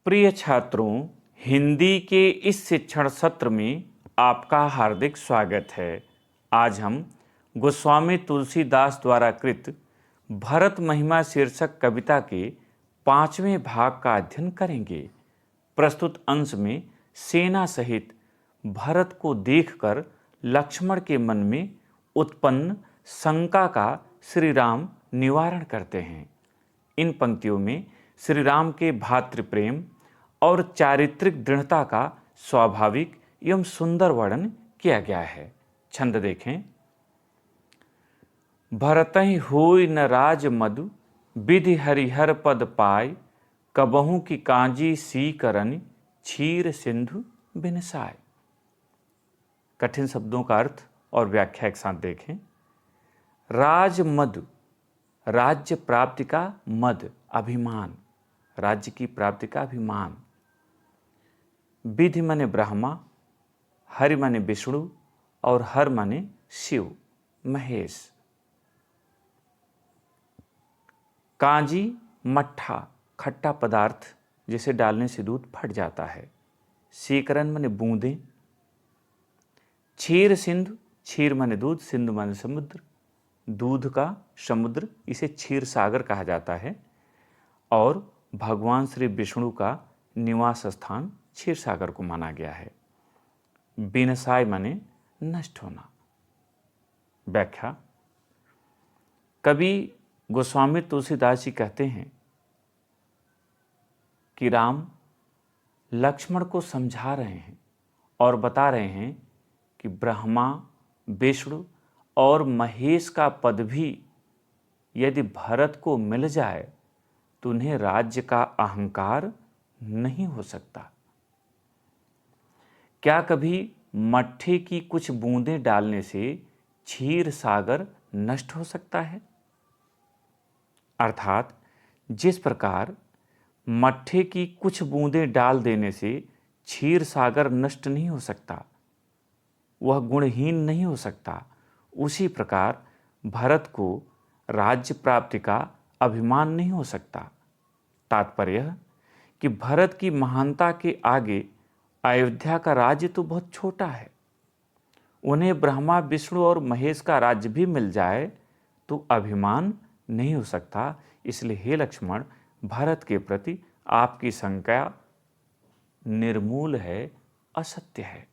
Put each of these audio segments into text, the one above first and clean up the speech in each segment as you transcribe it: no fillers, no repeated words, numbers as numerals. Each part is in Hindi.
प्रिय छात्रों, हिंदी के इस शिक्षण सत्र में आपका हार्दिक स्वागत है। आज हम गोस्वामी तुलसीदास द्वारा कृत भरत महिमा शीर्षक कविता के 5वें भाग का अध्ययन करेंगे। प्रस्तुत अंश में सेना सहित भरत को देखकर लक्ष्मण के मन में उत्पन्न शंका का श्री राम निवारण करते हैं। इन पंक्तियों में श्री राम के भातृप्रेम और चारित्रिक दृढ़ता का स्वाभाविक एवं सुंदर वर्णन किया गया है। छंद देखें। भरतहि होय न राज मधु, विधि हरिहर पद पाय, कबहू की कांजी सी करन, क्षीर सिंधु बिनसाय। कठिन शब्दों का अर्थ और व्याख्या एक साथ देखें। राज मधु, राज्य प्राप्ति का मद, अभिमान, राज्य की प्राप्ति का अभिमान। विधि माने ब्रह्मा, हरि माने विष्णु और हर माने शिव, महेश। कांजी मट्ठा, खट्टा पदार्थ जिसे डालने से दूध फट जाता है। सीकरन माने बूंदें। क्षीर सिंधु, क्षीर माने दूध, सिंधु माने समुद्र, दूध का समुद्र, इसे क्षीर सागर कहा जाता है। और भगवान श्री विष्णु का निवास स्थान क्षीर सागर को माना गया है। बिनसाय माने नष्ट होना। व्याख्या। कवि गोस्वामी तुलसीदास जी कहते हैं कि राम लक्ष्मण को समझा रहे हैं और बता रहे हैं कि ब्रह्मा, विष्णु और महेश का पद भी यदि भरत को मिल जाए तो उन्हें राज्य का अहंकार नहीं हो सकता। क्या कभी मट्ठे की कुछ बूंदें डालने से क्षीर सागर नष्ट हो सकता है? अर्थात जिस प्रकार मट्ठे की कुछ बूंदें डाल देने से क्षीर सागर नष्ट नहीं हो सकता, वह गुणहीन नहीं हो सकता, उसी प्रकार भरत को राज्य प्राप्ति का अभिमान नहीं हो सकता। तात्पर्य कि भरत की महानता के आगे अयोध्या का राज्य तो बहुत छोटा है। उन्हें ब्रह्मा, विष्णु और महेश का राज्य भी मिल जाए तो अभिमान नहीं हो सकता। इसलिए हे लक्ष्मण, भरत के प्रति आपकी शंका निर्मूल है, असत्य है।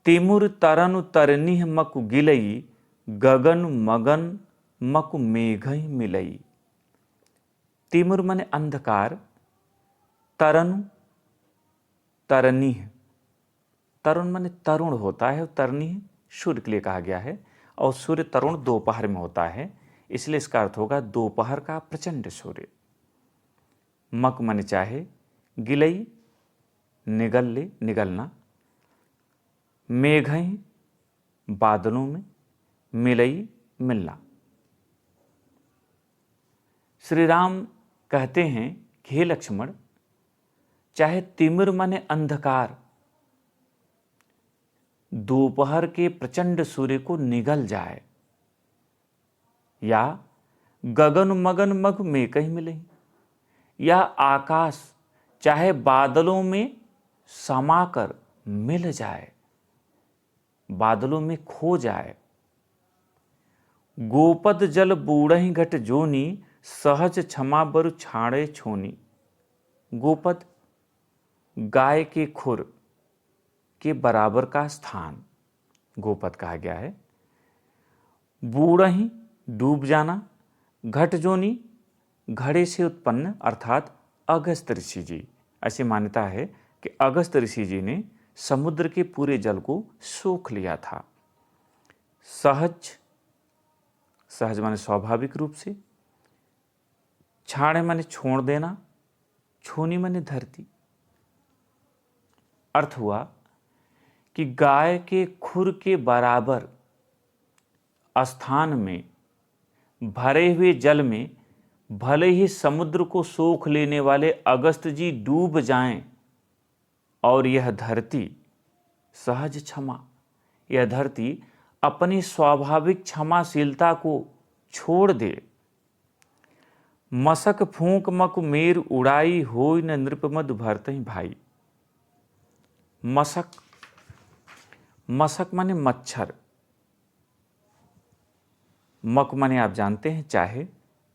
तिमुर तरनु तरनिह मकु गिलई, गगन मगन मकु मेघई मिलई। तिमुर माने अंधकार, तरनु तरनिह, तरुण माने तरुण होता है, तरनिह सूर्य के लिए कहा गया है और सूर्य तरुण दोपहर में होता है, इसलिए इसका अर्थ होगा दोपहर का प्रचंड सूर्य। मक माने चाहे, गिलई निगल ले, निगलना, मेघई बादलों में, मिलई मिलना। श्री राम कहते हैं कि हे लक्ष्मण, चाहे तिमिर माने अंधकार दोपहर के प्रचंड सूर्य को निगल जाए, या गगन मगन मग में कहीं मिले, या आकाश चाहे बादलों में समाकर मिल जाए, बादलों में खो जाए। गोपद जल बूढ़ही घट जोनी, सहज क्षमा बरु छाड़े छोनी। गोपद गाय के खुर के बराबर का स्थान गोपद कहा गया है। बूढ़ही डूब जाना, घट जोनी घड़े से उत्पन्न, अर्थात अगस्त ऋषि जी। ऐसी मान्यता है कि अगस्त ऋषि जी ने समुद्र के पूरे जल को सोख लिया था। सहज, सहज माने स्वाभाविक रूप से, छाड़े माने छोड़ देना, छोनी माने धरती। अर्थ हुआ कि गाय के खुर के बराबर स्थान में भरे हुए जल में भले ही समुद्र को सोख लेने वाले अगस्त जी डूब जाएं और यह धरती सहज क्षमा, यह धरती अपनी स्वाभाविक क्षमाशीलता को छोड़ दे, मसक फूंक मक मेर उड़ाई होय न नृपमद भरतहि भाई। मसक, मसक माने मच्छर, मक माने आप जानते हैं चाहे,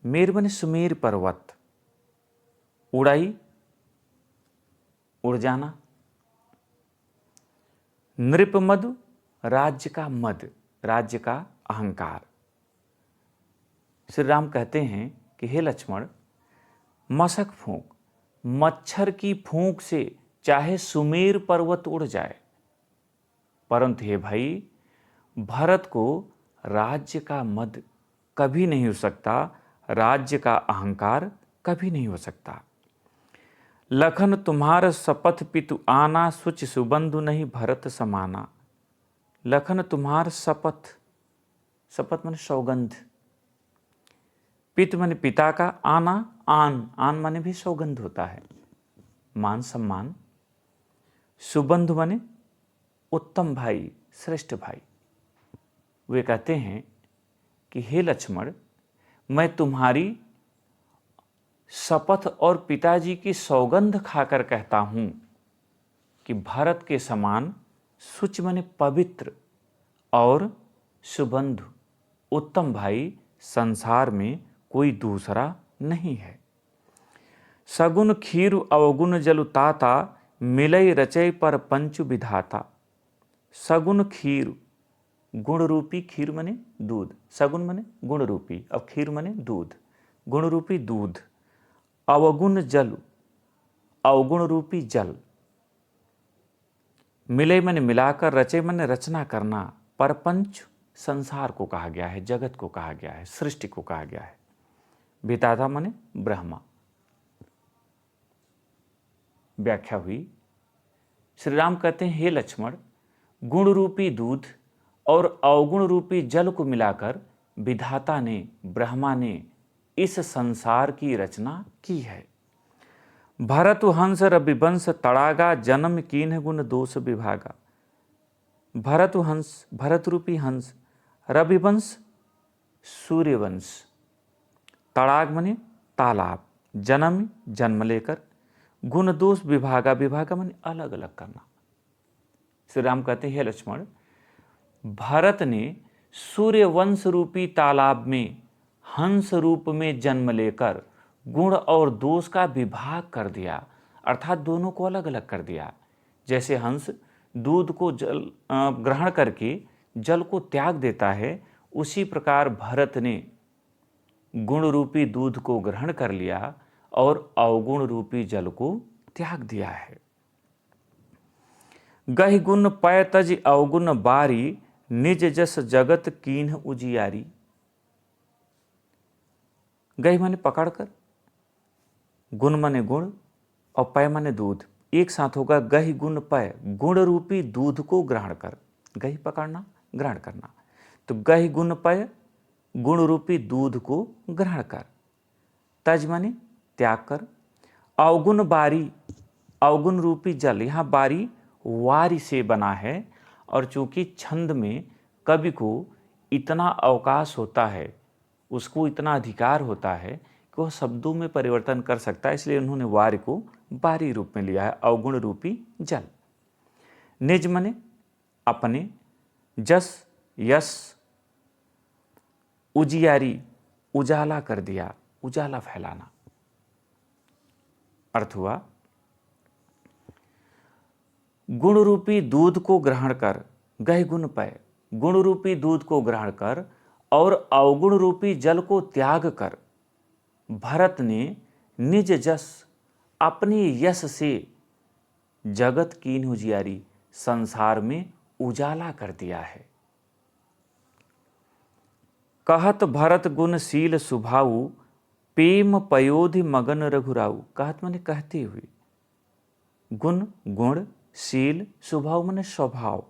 मेर माने सुमेर पर्वत, उड़ाई उड़ जाना, नृपमद राज्य का मद, राज्य का अहंकार। श्री राम कहते हैं कि हे लक्ष्मण, मसक फूंक, मच्छर की फूंक से चाहे सुमेर पर्वत उड़ जाए, परंतु हे भाई भरत को राज्य का मद कभी नहीं हो सकता, राज्य का अहंकार कभी नहीं हो सकता। लखन तुम्हार शपथ पितु आना, सुच सुबंधु नहीं भरत समाना। लखन तुम्हार शपथ, शपथ माने सौगंध, पित माने पिता का, आना आन, आन माने भी सौगंध होता है, मान सम्मान। सुबंधु माने उत्तम भाई, श्रेष्ठ भाई। वे कहते हैं कि हे लक्ष्मण, मैं तुम्हारी शपथ और पिताजी की सौगंध खाकर कहता हूं कि भरत के समान सुच माने पवित्र और सुबंधु उत्तम भाई संसार में कोई दूसरा नहीं है। सगुन खीरु अवगुण जलु ताता, मिलई रचय पर पंचु विधाता। सगुन खीर, गुण रूपी खीर माने दूध, सगुन माने गुण रूपी, अब खीर माने दूध, गुण रूपी दूध, अवगुण जल, अवगुण रूपी जल, मिले माने मिलाकर, रचे माने रचना करना, परपंच संसार को कहा गया है, जगत को कहा गया है, सृष्टि को कहा गया है, विधाता माने ब्रह्मा। व्याख्या हुई। श्री राम कहते हैं हे लक्ष्मण, गुण रूपी दूध और अवगुण रूपी जल को मिलाकर विधाता ने, ब्रह्मा ने इस संसार की रचना की है। भरत हंस रविवंश तड़ागा, जन्म कीन्ह गुण दोष विभागा। भरत हंस, भरत रूपी हंस, रविवंश सूर्यवंश, तड़ाग मने तालाब, जन्म जन्म लेकर, गुण दोष विभागा, विभागा मने अलग अलग करना। श्री राम कहते हैं हे लक्ष्मण, भरत ने सूर्यवंश रूपी तालाब में हंस रूप में जन्म लेकर गुण और दोष का विभाग कर दिया, अर्थात दोनों को अलग अलग कर दिया। जैसे हंस दूध को जल ग्रहण करके जल को त्याग देता है, उसी प्रकार भरत ने गुण रूपी दूध को ग्रहण कर लिया और अवगुण रूपी जल को त्याग दिया है। गहि गुण पय तज अवगुण बारी, निज जस जगत कीन्ह उजियारी। गहि माने पकड़कर, गुण माने गुण और पय माने दूध, एक साथ होगा गहि गुण पय, गुण रूपी दूध को ग्रहण कर, गहि पकड़ना ग्रहण करना, तो गहि गुण पय गुण रूपी दूध को ग्रहण कर, तज माने त्याग कर, अवगुण बारी, अवगुण रूपी जल, यहाँ बारी वारी से बना है और चूंकि छंद में कवि को इतना अवकाश होता है, उसको इतना अधिकार होता है कि वह शब्दों में परिवर्तन कर सकता है, इसलिए उन्होंने वार को बारी रूप में लिया है, अवगुण रूपी जल। निज मने अपने, जस यश, उजियारी उजाला कर दिया, उजाला फैलाना। अर्थ हुआ गुण रूपी दूध को ग्रहण कर, गह गुण पय, गुण रूपी दूध को ग्रहण कर और अवगुण रूपी जल को त्याग कर भरत ने निज जस, अपनी यश से जगत कीन उजियारी, संसार में उजाला कर दिया है। कहत भरत गुणशील सुभाऊ, प्रेम पयोधि मगन रघुराऊ। कहत माने कहती हुई, गुण गुण, शील स्वभाव माने स्वभाव,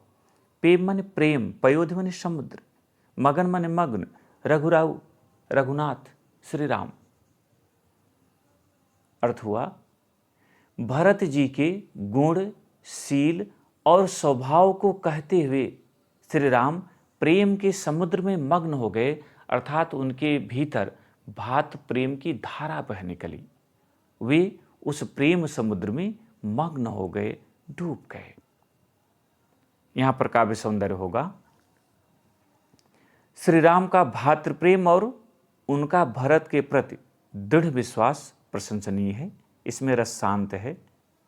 प्रेम माने प्रेम, पयोधि माने समुद्र, मगन माने मग्न, रघुराऊ रघुनाथ श्री राम। अर्थ हुआ भरत जी के गुण, शील और स्वभाव को कहते हुए श्री राम प्रेम के समुद्र में मग्न हो गए, अर्थात उनके भीतर भात प्रेम की धारा बह निकली। वे उस प्रेम समुद्र में मग्न हो गए, डूब गए। यहां पर काव्य सौंदर्य होगा। श्री राम का भातृ प्रेम और उनका भरत के प्रति दृढ़ विश्वास प्रशंसनीय है। इसमें रस शांत है।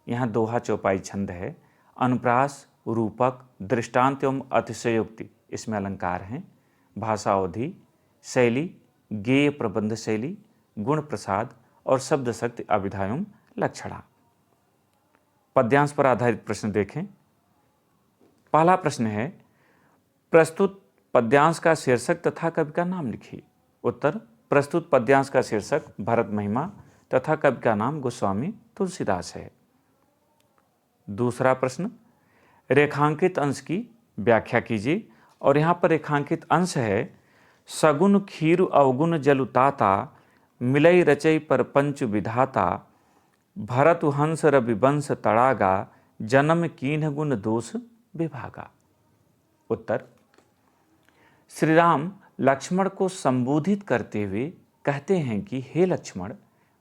यहाँ दोहा चौपाई छंद है। अनुप्रास, रूपक, दृष्टांत एवं अतिशयोक्ति इसमें अलंकार हैं। भाषा अवधि, शैली गेय प्रबंध शैली, गुण प्रसाद और शब्द शक्ति अभिधा एवं लक्षणा। पद्यांश पर आधारित प्रश्न देखें। पहला प्रश्न है, प्रस्तुत पद्यांश का शीर्षक तथा कवि का नाम लिखिए। उत्तर, प्रस्तुत पद्यांश का शीर्षक भरत महिमा तथा कवि का नाम गोस्वामी तुलसीदास है। दूसरा प्रश्न, रेखांकित अंश की व्याख्या कीजिए। और यहाँ पर रेखांकित अंश है, सगुन खीरु अवगुण जलुताता, मिलई रचई पर पंच विधाता, भरत हंस रविवंश तड़ागा, जन्म कीन्ह गुण दोष विभागा। उत्तर, श्री राम लक्ष्मण को संबोधित करते हुए कहते हैं कि हे लक्ष्मण,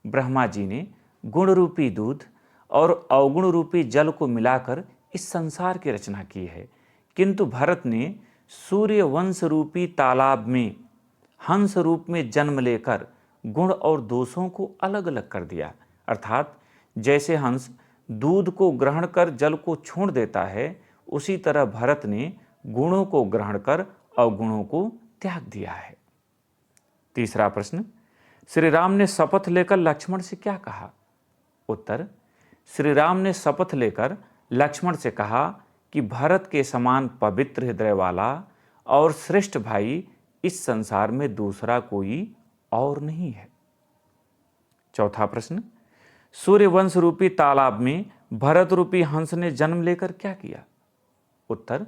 ब्रह्मा जी ने गुण रूपी दूध और अवगुण रूपी जल को मिलाकर इस संसार की रचना की है, किंतु भरत ने सूर्य वंश रूपी तालाब में हंस रूप में जन्म लेकर गुण और दोषों को अलग अलग कर दिया। अर्थात जैसे हंस दूध को ग्रहण कर जल को छोड़ देता है, उसी तरह भरत ने गुणों को ग्रहण कर अवगुणों को त्याग दिया है। तीसरा प्रश्न, श्री राम ने शपथ लेकर लक्ष्मण से क्या कहा। उत्तर, श्री राम ने शपथ लेकर लक्ष्मण से कहा कि भरत के समान पवित्र हृदय वाला और श्रेष्ठ भाई इस संसार में दूसरा कोई और नहीं है। चौथा प्रश्न, सूर्यवंश रूपी तालाब में भरत रूपी हंस ने जन्म लेकर क्या किया। उत्तर,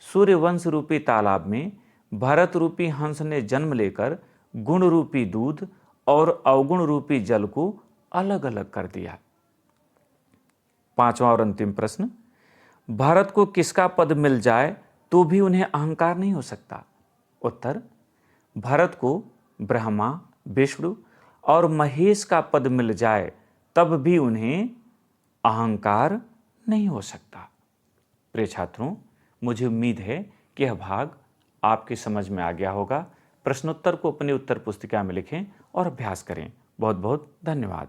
सूर्यवंश रूपी तालाब में भरत रूपी हंस ने जन्म लेकर गुण रूपी दूध और अवगुण रूपी जल को अलग अलग कर दिया। पांचवा और अंतिम प्रश्न, भरत को किसका पद मिल जाए तो भी उन्हें अहंकार नहीं हो सकता। उत्तर, भरत को ब्रह्मा, विष्णु और महेश का पद मिल जाए तब भी उन्हें अहंकार नहीं हो सकता। प्रिय छात्रों, मुझे उम्मीद है कि यह भाग आपकी समझ में आ गया होगा। प्रश्नोत्तर को अपनी उत्तर पुस्तिका में लिखें और अभ्यास करें। बहुत बहुत धन्यवाद।